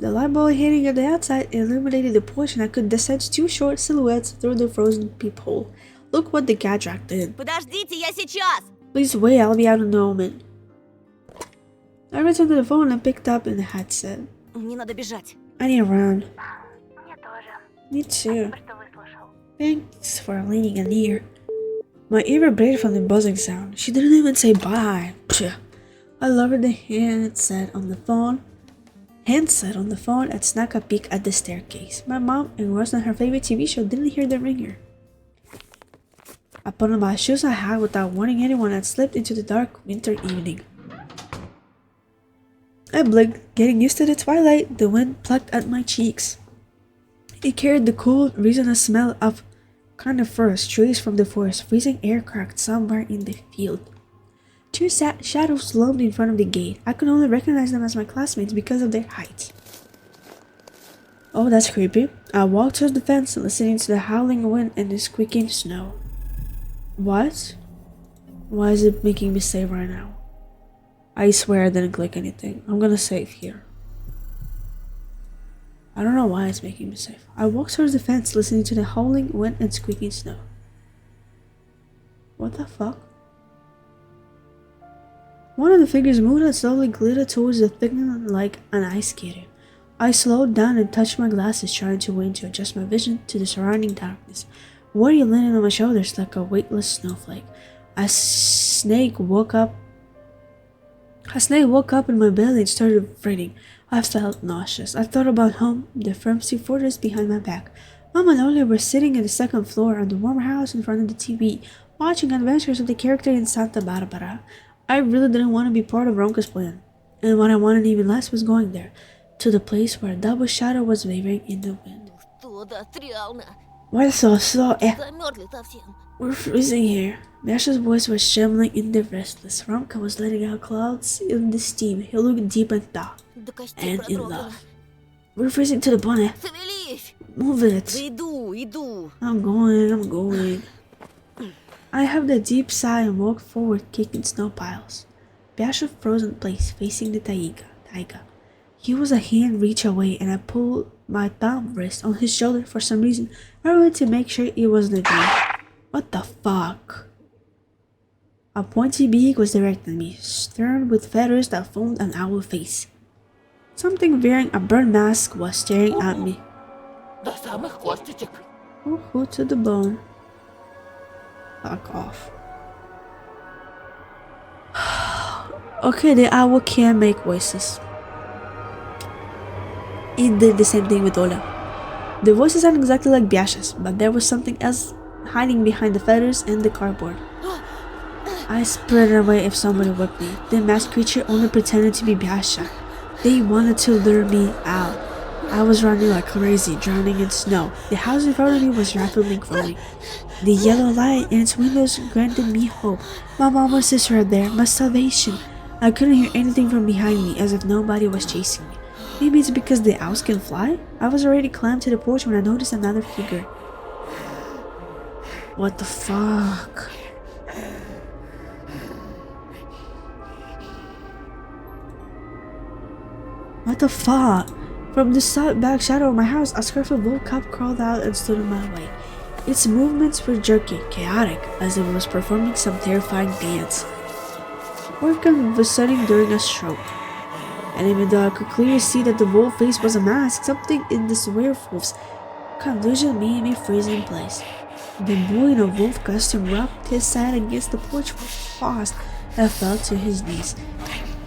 The light bulb hanging at the outside illuminated the portion I could discern two short silhouettes through the frozen peephole. Look what the Gadrak did. Подождите, я сейчас! Please wait, I'll be out in a moment. I returned to the phone and picked up the headset. Мне надо бежать. I need to run. Мне тоже. Me too. Спасибо, что выслушал. Thanks for lending an ear. My ear vibrated from the buzzing sound. She didn't even say bye. Psh. I lowered the handset on the phone and snuck a peek at the staircase. My mom, engrossed in her favorite TV show, didn't hear the ringer. I put on my shoes and hat without warning anyone and slipped into the dark winter evening. I blinked, getting used to the twilight. The wind plucked at my cheeks. It carried the cool, resinous smell of coniferous trees from the forest. Freezing air cracked somewhere in the field. Two shadows loomed in front of the gate. I could only recognize them as my classmates because of their height. Oh, that's creepy. I walked towards the fence, listening to the howling wind and the squeaking snow. What? Why is it making me save right now? I swear I didn't click anything. I'm gonna save here. I don't know why it's making me save. I walked towards the fence, listening to the howling wind and squeaking snow. What the fuck? One of the figures moved and slowly glided towards the thing like an ice skater. I slowed down and touched my glasses, trying to wait to adjust my vision to the surrounding darkness. Worry landed on my shoulders like a weightless snowflake. A snake woke up in my belly and started breathing. I felt nauseous. I thought about home, the fancy fortress behind my back. Mom and Oli were sitting in the second floor on the warm house in front of the TV, watching Adventures of the Character in Santa Barbara. I really didn't want to be part of Ronka's plan, and what I wanted even less was going there, to the place where a double shadow was wavering in the wind. Что застрял-на? We're so slow, Замерзли совсем. we're freezing here. Masha's voice was trembling in the restless. Ronka was letting out clouds in the steam. He looked deep in thought До костей and in продрогла. love. We're freezing to the bone. Шевелись! Move it. Да иду. I'm going. I have the deep sigh and walked forward, kicking snow piles. Biasha froze in place, facing the taiga. He was a hand reach away, and I pulled my thumb wrist on his shoulder for some reason, rather to make sure it wasn't a dream. What the fuck? A pointy beak was directing me, stern with feathers that formed an owl face. Something wearing a bird mask was staring at me. До самых косточек. Ooh, to the bone. Fuck off. Okay, the owl can make voices. It did the same thing with Ola. The voices aren't exactly like Biasha's, but there was something else hiding behind the feathers and the cardboard. I sprinted away if somebody whipped me. The masked creature only pretended to be Biasha. They wanted to lure me out. I was running like crazy, drowning in snow. The house in front of me was rapidly growing. The yellow light in its windows granted me hope. My mom and sister were there, my salvation. I couldn't hear anything from behind me, as if nobody was chasing me. Maybe it's because the owls can fly? I was already climbed to the porch when I noticed another figure. What the fuck? What the fuck? From the back shadow of my house, a scarfed wolf cub crawled out and stood in my way. Its movements were jerky, chaotic, as if it was performing some terrifying dance. Orkan was sitting during a stroke, and even though I could clearly see that the wolf face was a mask, something in this werewolf's confusion made me freeze in place. The boy in a wolf costume rubbed his side against the porch post and fell to his knees.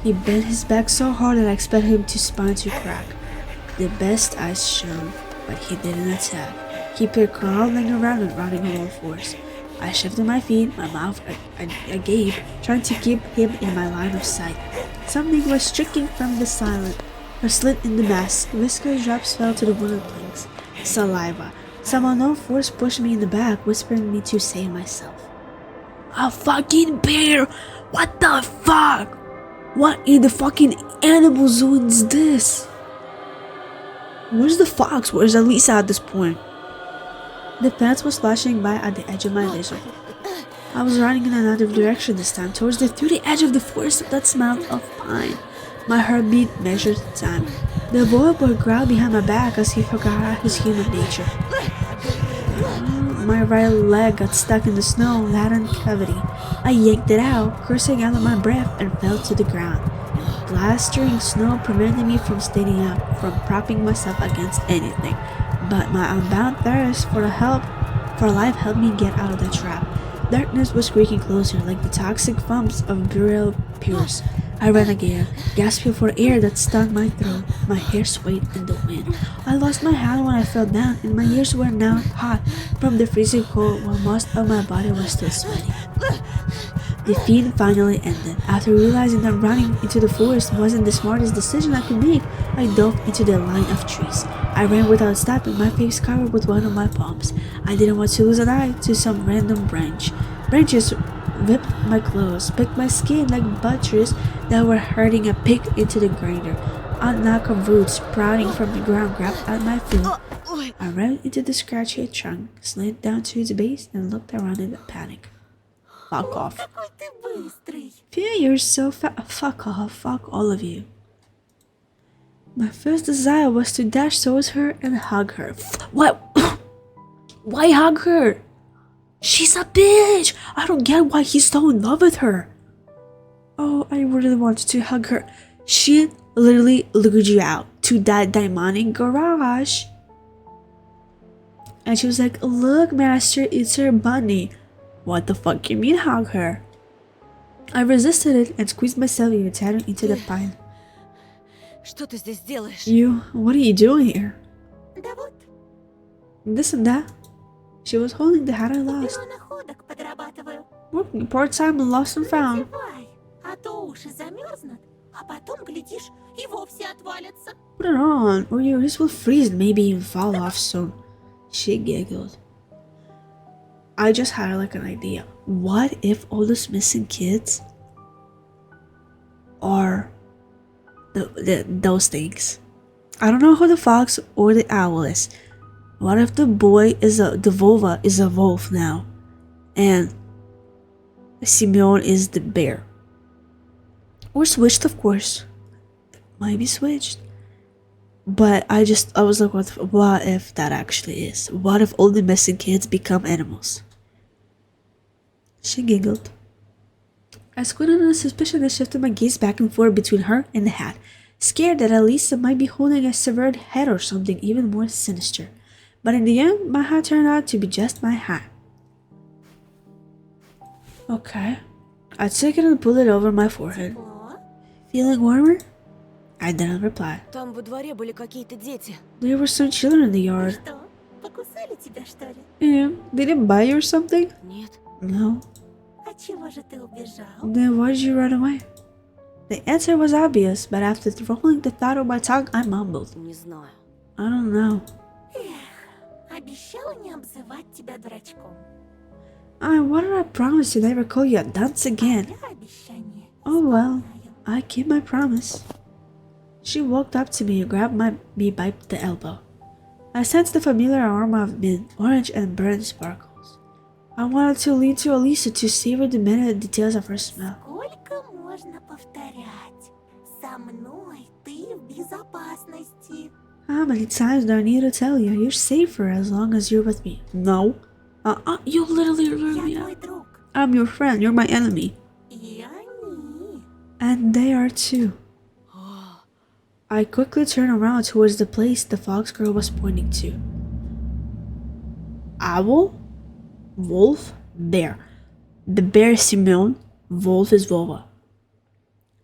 He bent his back so hard that I expected him to spine to crack. The best eyes shone, but he didn't attack. He appeared crawling around and running on all fours. I shifted my feet, my mouth agape, trying to keep him in my line of sight. Something was striking from the slit in the mask. Whisker drops fell to the wooden planks. Saliva. Some unknown force pushed me in the back, whispering me to save myself. A fucking bear! What the fuck? What in the fucking animal zoo is this? Where's the fox? Where's Elisa at this point? The fence was flashing by at the edge of my vision. I was running in another direction this time, through the edge of the forest that smelled of pine. My heartbeat measured time. The boy growled behind my back as he forgot his human nature. My right leg got stuck in the snow-laden cavity. I yanked it out, cursing out of my breath, and fell to the ground. Blastering snow prevented me from standing up, from propping myself against anything. But my unbound thirst for life helped me get out of the trap. Darkness was creaking closer, like the toxic foams of burial pures. I ran again, gasping for air that stung my throat. My hair swayed in the wind. I lost my hand when I fell down, and my ears were now hot from the freezing cold while most of my body was still sweating. The feed finally ended. After realizing that running into the forest wasn't the smartest decision I could make, I dove into the line of trees. I ran without stopping, my face covered with one of my palms. I didn't want to lose an eye to some random branch. Branches whipped my clothes, picked my skin like butchers that were herding a pig into the grinder. A knock of roots sprouting from the ground grabbed at my foot. I ran into the scratchy trunk, slid down to its base, and looked around in a panic. Fuck off. Phew, you're so fuck off. Fuck all of you. My first desire was to dash towards her and hug her. What? Why hug her? She's a bitch! I don't get why he's so in love with her. Oh, I really wanted to hug her. She literally lured you out to that demonic garage. And she was like, look, master, it's her bunny. What the fuck you mean hug her? I resisted it and squeezed myself even tighter into the pine. Что ты здесь делаешь? You, what are you doing here? Да вот, This and that. She was holding the hat I lost. беру находок, подрабатываю. Working part-time and lost and found. Надевай, а то уши замерзнут, а потом, глядишь, и вовсе отвалятся. Put it on, or your wrist will freeze and maybe even fall off soon. She giggled. I just had like an idea. What if all those missing kids are those things? I don't know who the fox or the owl is. What if the boy is the vulva is a wolf now, and Simeon is the bear? Or switched, of course. Might be switched. But I was like, what if that actually is? What if all the missing kids become animals? She giggled. I squinted in suspicion and shifted my gaze back and forth between her and the hat, scared that Elisa might be holding a severed head or something even more sinister. But in the end, my hat turned out to be just my hat. Okay. I took it and pulled it over my forehead. О, Feeling warmer? I didn't reply. Там во дворе были какие-то дети. There were some children in the yard. что, покусали тебя, что ли? Yeah, did it bite you or something? Нет. No. А чего же ты убежал? Then why did you run away? The answer was obvious, but after rolling the thought on my tongue, I mumbled. Не знаю. I don't know. Обещала не обзывать тебя дурачком. What did I promise to never call you a dunce again? Я обещание Oh well, знаю. I keep my promise. She walked up to me and grabbed me by the elbow. I sensed the familiar aroma of mint, orange, and burnt sparkles. I wanted to lean to Elisa to savor the minute details of her smell. Сколько можно повторять? Со мной ты в безопасности. How many times do I need to tell you? You're safer as long as you're with me. No. You literally ruined Я me. твой друг. I'm your friend, you're my enemy. И они. And they are too. I quickly turned around towards the place the fox girl was pointing to. Owl? Wolf? Bear. The bear is Simeon, wolf is Vova.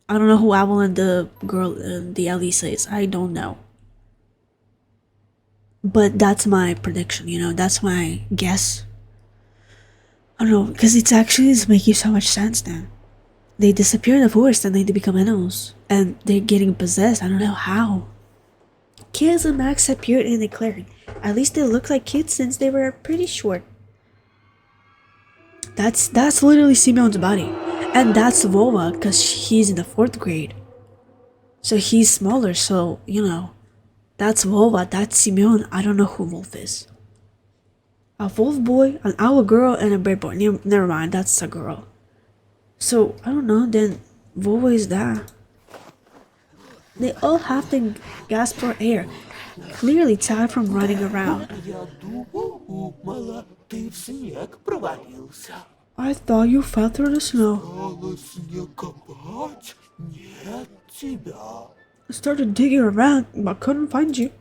I don't know who Owl and the girl, the Elisa is. I don't know. But that's my prediction, that's my guess. I don't know, because it's making so much sense now. They disappear in the forest and then they become animals. And they're getting possessed. I don't know how. Kids and Max appeared in the clearing. At least they look like kids since they were pretty short. That's literally Simeon's body. And that's Vova because he's in the 4th grade. So he's smaller, so, that's Vova, that's Simeon. I don't know who Wolf is. A wolf boy, an owl girl, and a bear boy. Never mind, that's a girl. So, I don't know, then Vova is that. They all have to gasp for air, clearly tired from running around. Я думала, ты в снег провалился. I thought you fell through the snow. Стало снегопать, нет тебя. I started digging around, but couldn't find you.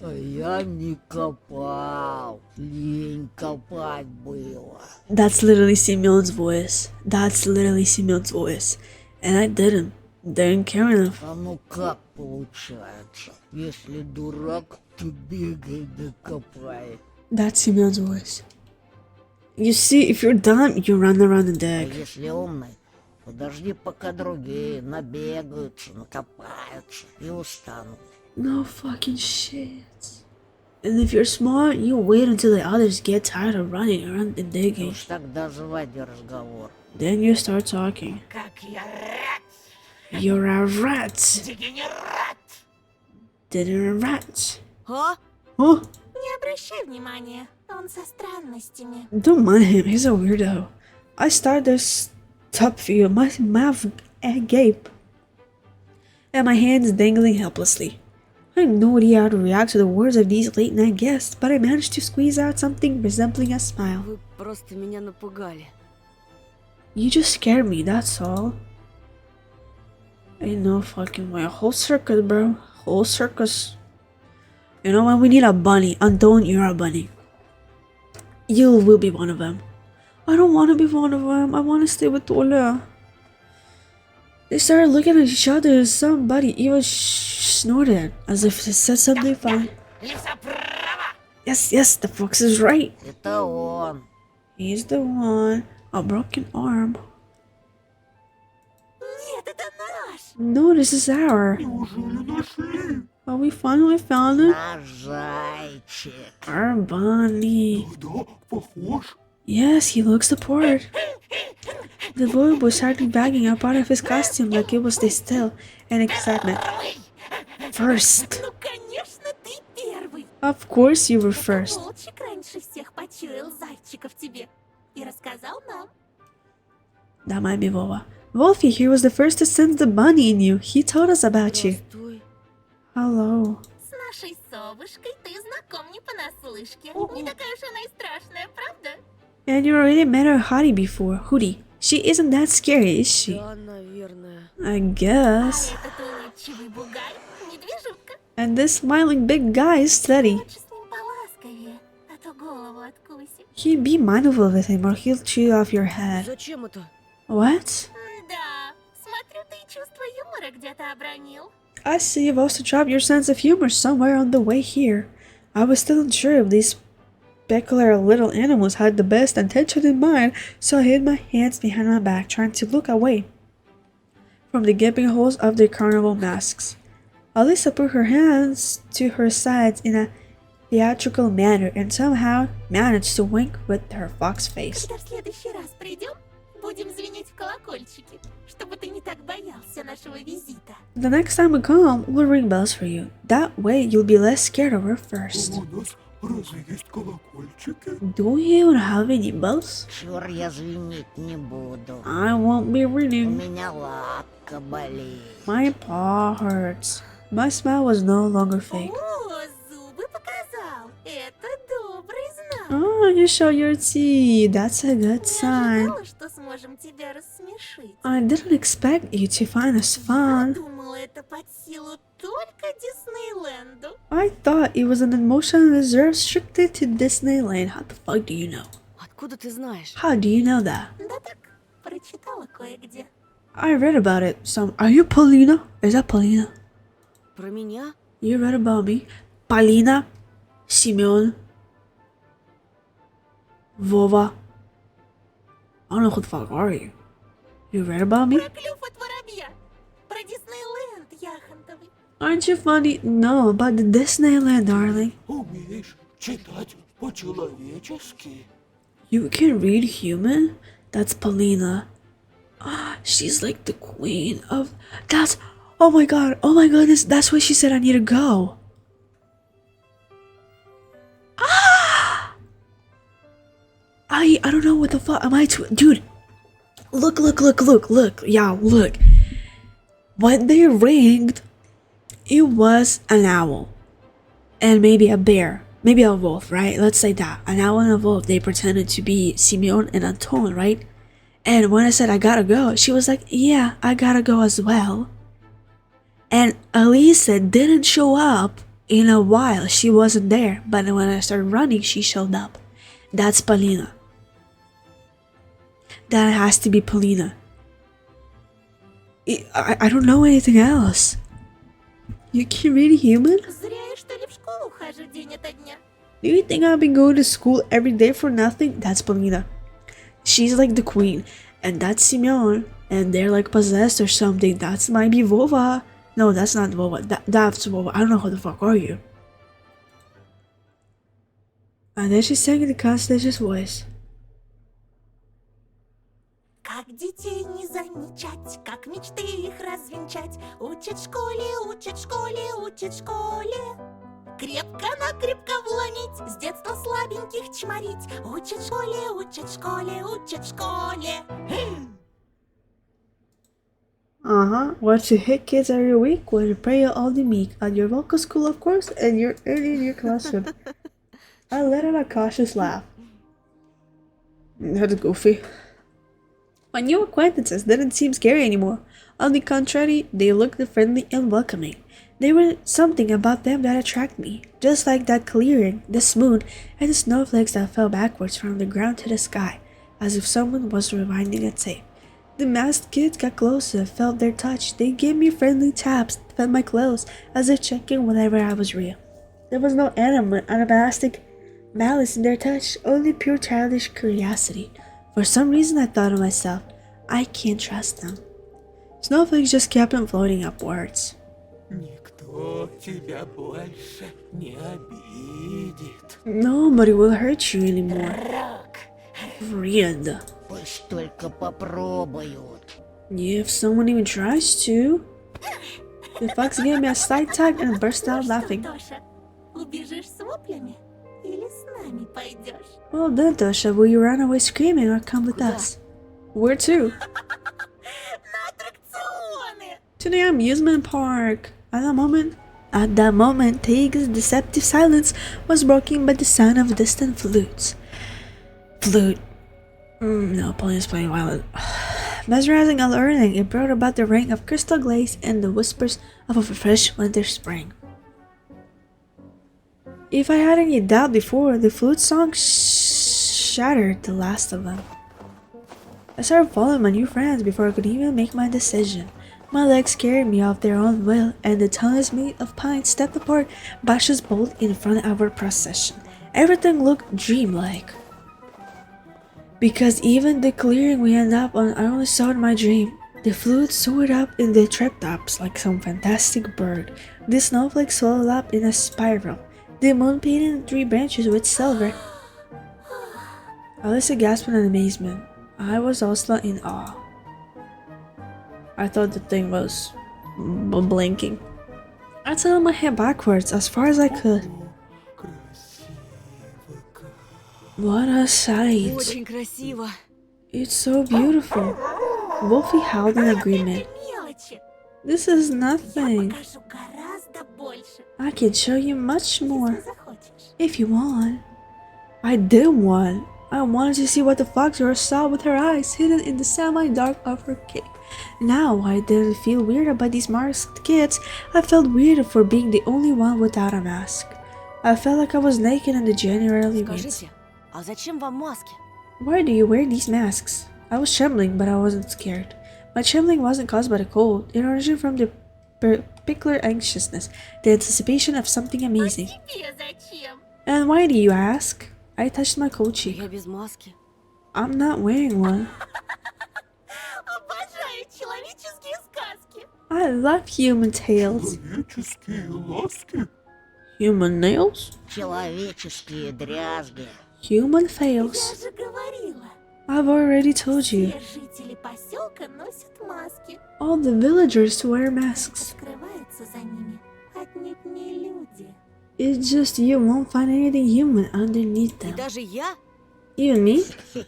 А я не копал, лень копать было. That's literally Simeon's voice. And I didn't care enough. А ну как получается? Если дурак, то бегай да копай. That's Simeon's voice. You see, if you're dumb, you run around and А dig. если умный, подожди, пока другие набегаются, накопаются и устанут. No fucking shit. And if you're smart, you wait until the others get tired of running around and digging. Уж тогда заводи разговор. Then you start talking. Как я рад, You're a rat. дегенерат! Dinner a rat. А? Huh? Не обращай внимания, он со странностями. Don't mind him, he's a weirdo. I started to stop for you, my mouth agape, and my hands dangling helplessly. I had no idea how to react to the words of these late night guests, but I managed to squeeze out something resembling a smile. Вы просто меня напугали. You just scared me, that's all. Ain't no fucking way. Whole circus, bro. Whole circus. You know what? We need a bunny. Anton, you're a bunny. You will be one of them. I don't want to be one of them. I want to stay with Tola. They started looking at each other and somebody even snorted as if they said something funny. Лиса права! Yes, the fox is right. Это он. He's the one. A broken arm. Нет, это наш! No, this is our. Неужели нашли? Oh, we finally found it. Наш зайчик. Our bunny. Да, похож. Yes, he looks the part. The boy was hardly bagging up out of his costume like it was the still and excitement. First. Ну, конечно, ты первый! Of course you were first. Волчик раньше всех почуял зайчика в тебе и рассказал нам. That might be Vova. Wolfie here was the first to sense the bunny in you. He told us about you. Стой. Hello. С нашей совушкой ты знаком не понаслышке. Не такая уж она и страшная, правда? And you already met our Hottie before, Hootie. She isn't that scary, is she? Да, наверное. I guess. Этот улыбчивый бугай — медвежутка. And this smiling big guy is steady. Лучше с ним поласковее, а то голову откусит. Be mindful with him or he'll chew off your head. Зачем это? What? Да, смотрю, ты чувство юмора где-то обронил. I see you've also dropped your sense of humor somewhere on the way here. I was still unsure if these peculiar little animals had the best intention in mind, so I hid my hands behind my back, trying to look away from the gaping holes of their carnival masks. Alisa put her hands to her sides in a theatrical manner and somehow managed to wink with her fox face. Когда в следующий раз придем, будем звенеть в колокольчики, чтобы ты не так боялся нашего визита. The next time we come, we'll ring bells for you. That way you'll be less scared of her first. У нас разве есть колокольчики? Do you have any bells? Чур, я звенеть не буду. I won't be У ringing. меня лапка болит. My paw hurts. My smile was no longer fake. О, зубы показал. Это добрый знак. Oh, you show your teeth. That's a good Не sign. ожидала, что сможем тебя рассмешить. I didn't expect you to find us fun. Думала, это под силу только Диснейленду. I thought it was an emotion reserved strictly to Disneyland. How the fuck do you know? Откуда ты знаешь? How do you know that? Да так, прочитала кое-где. I read about it. Are you Paulina? Is that Paulina? Про меня? You read about me? Paulina? Simeon? Vova? I don't know who the fuck are you? You read about me? Про клюв от воробья. Про Диснейленд яхонтовый. Aren't you funny? No, about the Disneyland, darling. Умеешь читать по-человечески? You can read human? That's Paulina. She's like the queen of... That's... Oh my god, that's why she said I need to go. I don't know what the fuck am I to... Dude, look. Yeah, look. When they ringed, it was an owl. And maybe a bear. Maybe a wolf, right? Let's say that. An owl and a wolf, they pretended to be Simeon and Anton, right? And when I said I gotta go, she was like, yeah, I gotta go as well. And Elisa didn't show up in a while. She wasn't there. But when I started running, she showed up. That's Paulina. That has to be Paulina. I don't know anything else. You can read human? Зря я, что ли, в школу хожу день ото дня. Do you think I've been going to school every day for nothing? That's Paulina. She's like the queen. And that's Simeon. And they're like possessed or something. That's might be Vova. No, that's not Vova. That's Vova. I don't know who the fuck are you. And then she sang in the constellation voice. Как детей не замечать, как мечты их развенчать. Учат в школе, учат в школе, учат в школе. Крепко-накрепко вломить, с детства слабеньких чморить. Учат в школе, учат в школе, учат в школе. What you hit kids every week when you pray all the meek at your local school, of course, and you're in your classroom. I let out a cautious laugh. That's goofy. My new acquaintances didn't seem scary anymore. On the contrary, they looked friendly and welcoming. There was something about them that attracted me, just like that clearing, the moon, and the snowflakes that fell backwards from the ground to the sky. as if someone was rewinding a tape. The masked kids got closer, felt their touch. They gave me friendly taps, felt my clothes, as if checking whether I was real. There was no animalistic malice in their touch, only pure childish curiosity. For some reason I thought to myself, I can't trust them. Snowflakes just kept on floating upwards. Никто тебя больше не обидит. Nobody will hurt you anymore. Рок. Friend. Пусть только попробуют. If someone even tries to. The fox gave me a slight tug and burst out laughing. Тоша, убежишь с воплями или с нами пойдешь? Well then, Tosha, will you run away screaming or come with us? Where to? На аттракционы! To the amusement park. At that moment, Tega's deceptive silence was broken by the sound of distant flutes. Flute. No, Pauline's playing violin. Mesmerizing and alluring, it brought about the ring of crystal glaze and the whispers of a fresh winter spring. If I had any doubt before, the flute song shattered the last of them. I started following my new friends before I could even make my decision. My legs carried me of their own will, and the tunnels made of pine stepped apart, bushes bold in front of our procession. Everything looked dreamlike. Because even the clearing we ended up on, I only saw in my dream. The flute soared up in the treetops like some fantastic bird. The snowflakes swelled up in a spiral. The moon painted 3 branches with silver. Alyssa gasped in amazement. I was also in awe. I thought the thing was blinking. I turned my head backwards as far as I could. Красиво как. What a sight. Очень красиво. It's so beautiful. Wolfie howled in agreement. Мелочи! This is Я nothing. покажу гораздо больше, I can show you much если more захочешь. if you want. I did want. I wanted to see what the fox girl saw with her eyes hidden in the semi-dark of her cape. Now I didn't feel weird about these masked kids. I felt weird for being the only one without a mask. I felt like I was naked in the January wind. Скажите, а зачем вам маски? Why do you wear these masks? I was trembling, but I wasn't scared. My trembling wasn't caused by the cold. It originated from the particular anxiousness, the anticipation of something amazing. Тебе зачем? And why do you ask? I touched my cold cheek. Я без маски. I'm not wearing one. Обожаю человеческие сказки. I love human tales. Человеческие ласки. Human nails? Человеческие дрязги. Human Я fails. же говорила, I've already told you. все жители поселка носят маски. All the villagers wear masks. Скрываются за ними отнюдь не люди. It's just you won't find anything human underneath И them. даже я? Even me?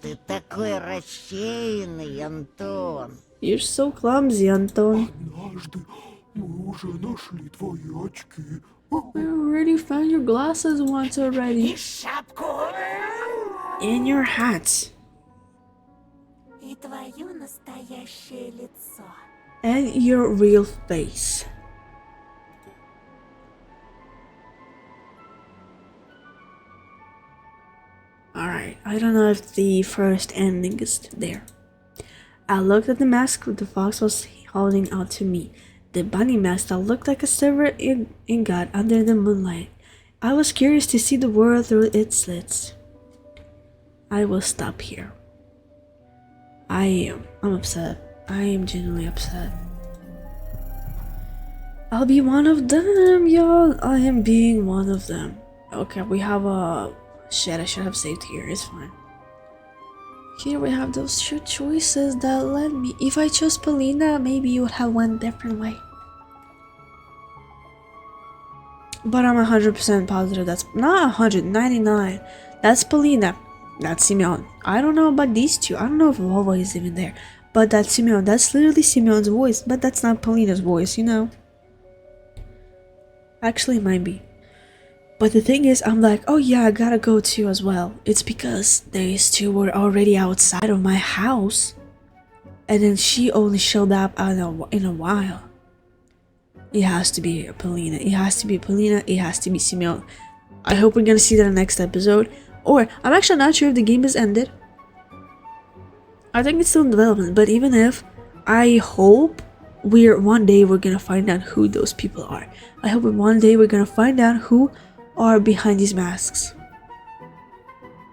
Ты такой рассеянный, Антон. You're so clumsy, Anton. Однажды мы уже нашли твои очки. I already found your glasses once already. И шапку. And your hat. И твое настоящее лицо. And your real face. Alright, I don't know if the first ending is there. I looked at the mask the fox was holding out to me. The bunny mask that looked like a silver ingot under the moonlight. I was curious to see the world through its slits. I will stop here. I'm upset. I am genuinely upset. I'll be one of them, y'all. I am being one of them. Okay, we have a... Shit, I should have saved here. It's fine. Here we have those 2 choices that led me. If I chose Polina, maybe you would have went a different way. But I'm 100% positive that's not 199. That's Polina. That's Simeon. I don't know about these 2. I don't know if Volvo is even there. But that's Simeon. That's literally Simeon's voice. But that's not Polina's voice, you know. Actually, it might be. But the thing is, I'm like, oh yeah, I gotta go too as well. It's because these 2 were already outside of my house. And then she only showed up in a while. It has to be Polina. It has to be Polina. It has to be Simeon. I hope we're gonna see that in the next episode. Or, I'm actually not sure if the game is ended. I think it's still in development, but even if, I hope one day we're gonna find out who those people are. I hope one day we're gonna find out who are behind these masks.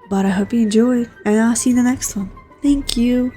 But I hope you enjoyed, and I'll see you in the next one. Thank you.